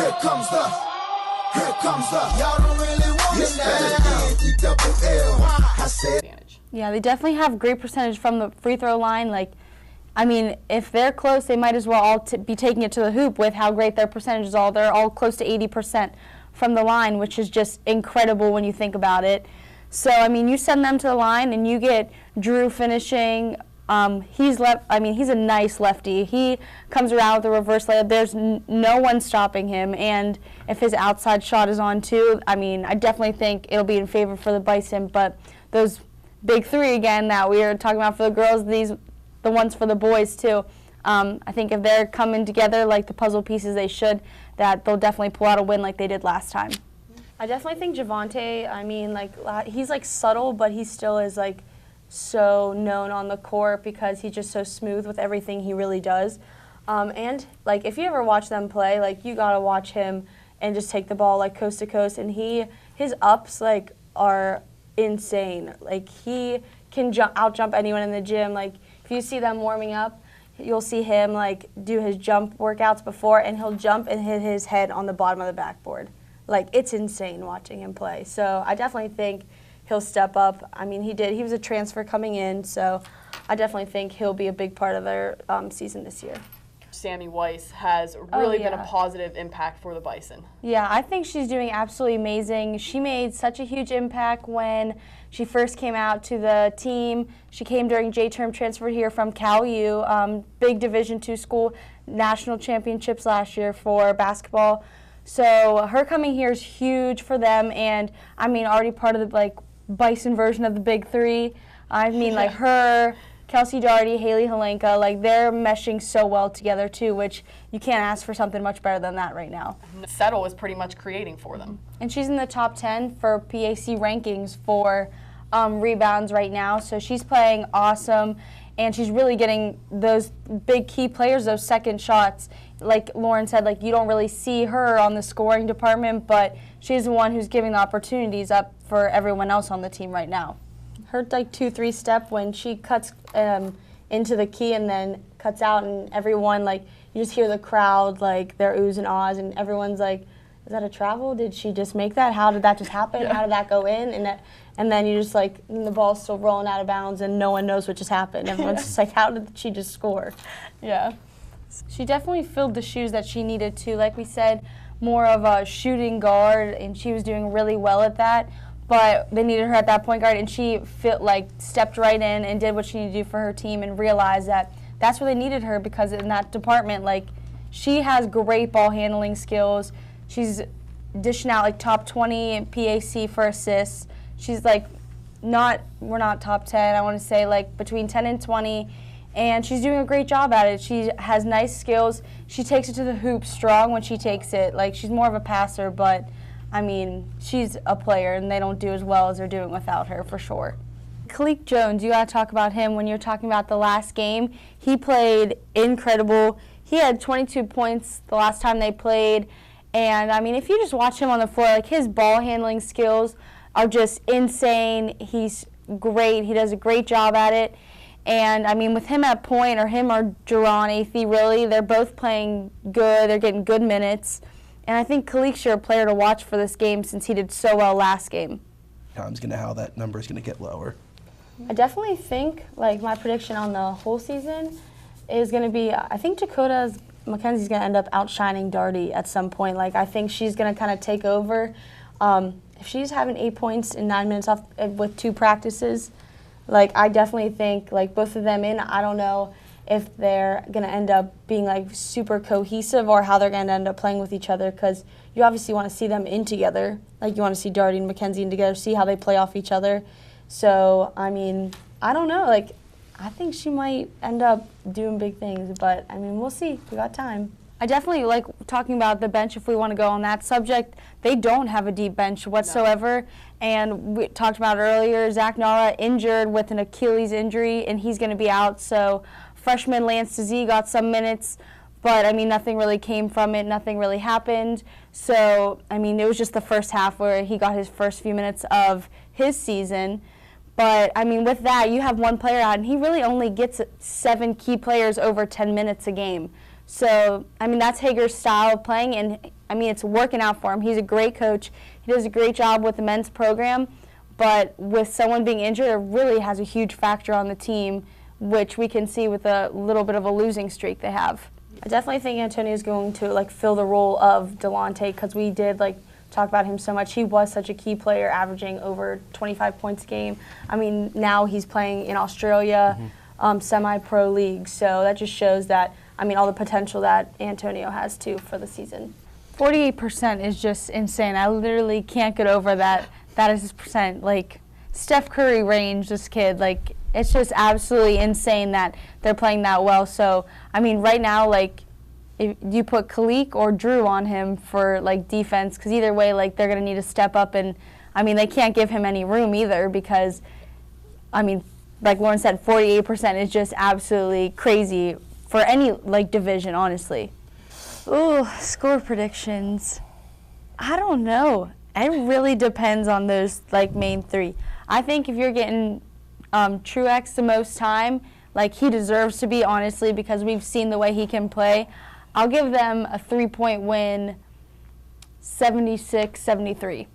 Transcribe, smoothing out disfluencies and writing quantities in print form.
Here comes the, y'all don't really want it now. Double-L. I said. Yeah, they definitely have great percentage from the free throw line. Like, I mean, if they're close, they might as well all be taking it to the hoop with how great their percentages are. They're all close to 80% from the line, which is just incredible when you think about it. So, I mean, you send them to the line and you get Drew finishing. He's a nice lefty. He comes around with a reverse layup. There's no one stopping him. And if his outside shot is on too, I mean, I definitely think it'll be in favor for the Bison. But those big three again that we were talking about for the girls, the ones for the boys too. I think if they're coming together like the puzzle pieces they should, that they'll definitely pull out a win like they did last time. I definitely think Javonte, I mean, like he's like subtle, but he still is like so known on the court because he's just so smooth with everything he really does. And like if you ever watch them play, like you gotta watch him and just take the ball like coast to coast, and his ups like are insane. Like he can out jump anyone in the gym. Like if you see them warming up, you'll see him like do his jump workouts before, and he'll jump and hit his head on the bottom of the backboard. Like it's insane watching him play. So I definitely think he'll step up. I mean, he was a transfer coming in, so I definitely think he'll be a big part of their season this year. Sammy Weiss has really been a positive impact for the Bison. Yeah, I think she's doing absolutely amazing. She made such a huge impact when she first came out to the team. She came during J-term transfer here from Cal U, big Division II school, national championships last year for basketball. So her coming here is huge for them, and I mean already part of the like Bison version of the big three. I mean like her, Kelsey Doherty, Haley Helenka, like they're meshing so well together too, which you can't ask for something much better than that right now. Settle is pretty much creating for them. And she's in the top 10 for PAC rankings for rebounds right now, so she's playing awesome, and she's really getting those big key players, those second shots. Like Lauren said, like you don't really see her on the scoring department, but she's the one who's giving the opportunities up for everyone else on the team right now. Her like 2-3 step when she cuts into the key and then cuts out, and everyone like you just hear the crowd like they're oohs and ahs, and everyone's like, is that a travel? Did she just make that? How did that just happen? How did that go in? And then you just like the ball's still rolling out of bounds and no one knows what just happened. Everyone's just like, how did she just score? Yeah. She definitely filled the shoes that she needed to. Like we said, more of a shooting guard, and she was doing really well at that. But they needed her at that point guard, and she stepped right in and did what she needed to do for her team, and realized that that's where they needed her, because in that department, like she has great ball handling skills. She's dishing out like top 20 in PAC for assists. She's like we're not top 10. I want to say like between 10 and 20. And she's doing a great job at it. She has nice skills. She takes it to the hoop strong when she takes it. Like, she's more of a passer, but, I mean, she's a player, and they don't do as well as they're doing without her, for sure. Khalik Jones, you got to talk about him when you're talking about the last game. He played incredible. He had 22 points the last time they played. And, I mean, if you just watch him on the floor, like, his ball handling skills are just insane. He's great. He does a great job at it. And, I mean, with him at point, or him or Jerron Athey, really, they're both playing good. They're getting good minutes. And I think Khalik's a player to watch for this game since he did so well last game. How that number is going to get lower. I definitely think, like, my prediction on the whole season is going to be, I think Mackenzie's going to end up outshining Darty at some point. Like, I think she's going to kind of take over. If she's having 8 points in 9 minutes off with 2 practices, like, I definitely think, like, both of them I don't know if they're going to end up being, like, super cohesive or how they're going to end up playing with each other, because you obviously want to see them in together. Like, you want to see Darty and Mackenzie in together, see how they play off each other. So, I mean, I don't know. Like, I think she might end up doing big things, but, I mean, we'll see. We got time. I definitely like talking about the bench if we want to go on that subject. They don't have a deep bench whatsoever. No. And we talked about earlier, Zach Nara injured with an Achilles injury, and he's going to be out. So freshman Lance Dizee got some minutes, but, I mean, nothing really came from it. Nothing really happened. So, I mean, it was just the first half where he got his first few minutes of his season. But, I mean, with that, you have one player out, and he really only gets 7 key players over 10 minutes a game. So, I mean, that's Hager's style of playing, and I mean, it's working out for him. He's a great coach. He does a great job with the men's program. But with someone being injured, it really has a huge factor on the team, which we can see with a little bit of a losing streak they have. I definitely think Antonio is going to fill the role of Delonte, because we did talk about him so much. He was such a key player, averaging over 25 points a game. I mean, now he's playing in Australia, semi-pro league, so that just shows that, I mean, all the potential that Antonio has too for the season. 48% is just insane. I literally can't get over that. That is his percent. Steph Curry range, this kid, it's just absolutely insane that they're playing that well. So, I mean, right now, if you put Khalik or Drew on him for, defense, because either way, they're going to need to step up. And, I mean, they can't give him any room either because, I mean, like Lauren said, 48% is just absolutely crazy for any, division, honestly. Ooh, score predictions. I don't know. It really depends on those, main three. I think if you're getting Truex the most time, he deserves to be, honestly, because we've seen the way he can play. I'll give them a 3-point win, 76-73.